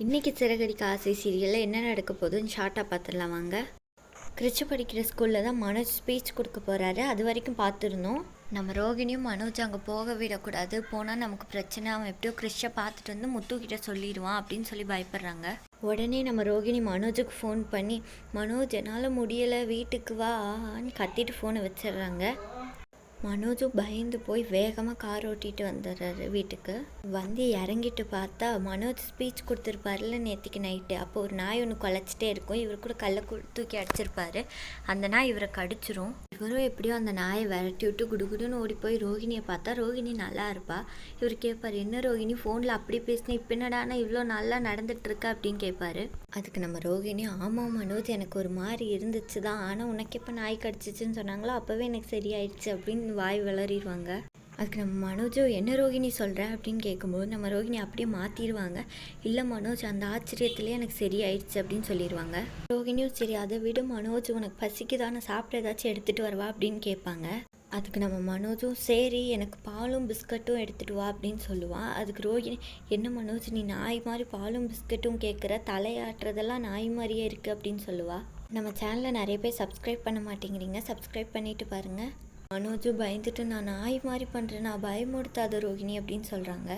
இன்றைக்கி சிறகடிக்க ஆசை சீரியலில் என்ன நடக்க போகுதுன்னு ஷார்ட்டாக பார்த்துடலாம் வாங்க. கிறிச்சு படிக்கிற ஸ்கூலில் தான் மனோஜ் ஸ்பீச் கொடுக்க போகிறாரு. அது வரைக்கும் பார்த்துருந்தோம். நம்ம ரோகிணியும் மனோஜ் அங்கே போக விடக்கூடாது, போனால் நமக்கு பிரச்சனை, அவன் எப்படியோ கிறிஷை பார்த்துட்டு வந்து முத்துக்கிட்ட சொல்லிடுவான் அப்படின்னு சொல்லி பயப்படுறாங்க. உடனே நம்ம ரோகிணி மனோஜுக்கு ஃபோன் பண்ணி, மனோஜ் என்னால் முடியலை, வீட்டுக்கு வான்னு கத்திட்டு ஃபோனை வச்சிடுறாங்க. மனோஜும் பயந்து போய் வேகமாக கார் ஓட்டிகிட்டு வந்துடுறாரு வீட்டுக்கு. வந்து இறங்கிட்டு பார்த்தா மனோஜ் ஸ்பீச் கொடுத்துருப்பாருல நேற்றுக்கு நைட்டு. அப்போ ஒரு நாய் ஒன்று குலைச்சிட்டே இருக்கும். இவர் கூட கல்லை தூக்கி அடிச்சிருப்பாரு. அந்த நாய் இவரை கடிச்சிரும். இவரும் எப்படியோ அந்த நாயை விரட்டி விட்டு குடுகுடுன்னு ஓடி போய் ரோகிணியை பார்த்தா ரோகிணி நல்லா இருப்பா. இவர் கேட்பார், என்ன ரோகிணி ஃபோனில் அப்படி பேசினேன், இப்போ என்னடானா இவ்வளோ நல்லா நடந்துட்டுருக்கா அப்படின்னு கேட்பாரு. அதுக்கு நம்ம ரோகிணி, ஆமாம் மனோஜ், எனக்கு ஒரு மாதிரி இருந்துச்சு தான், ஆனால் உனக்கு எப்போ நாய் கடிச்சிச்சுன்னு சொன்னாங்களோ அப்போவே எனக்கு சரியாயிடுச்சு அப்படின்னு வாய் வளரிடுவாங்க. அதுக்கு நம்ம மனோஜோ, என்ன ரோகிணி சொல்கிற அப்படின்னு கேட்கும்போது நம்ம ரோகிணி அப்படியே மாற்றிடுவாங்க. இல்லை மனோஜ், அந்த ஆச்சரியத்துலேயே எனக்கு சரியாயிடுச்சு அப்படின்னு சொல்லிடுவாங்க. ரோகிணியும் சரி அதை விட மனோஜ், உனக்கு பசிக்குதானே, சாப்பிட ஏதாச்சும் எடுத்துகிட்டு வரவா அப்படின்னு கேட்பாங்க. அதுக்கு நம்ம மனோஜும் சரி எனக்கு பாலும் பிஸ்கட்டும் எடுத்துகிட்டு வா அப்படின்னு சொல்லுவான். அதுக்கு ரோகிணி, என்ன மனோஜ் நீ நாய் மாதிரி பாலும் பிஸ்கட்டும் கேட்குற, தலையாட்டுறதெல்லாம் நாய் மாதிரியே இருக்குது அப்படின்னு சொல்லுவாள். நம்ம சேனலில் நிறைய பேர் சப்ஸ்கிரைப் பண்ண மாட்டேங்கிறீங்க, சப்ஸ்கிரைப் பண்ணிவிட்டு பாருங்கள். மனோஜும் பயந்துட்டு, நான் நாய் மாதிரி பண்ணுறேன், நான் பயமுடுத்தாத ரோகிணி அப்படின்னு சொல்கிறாங்க.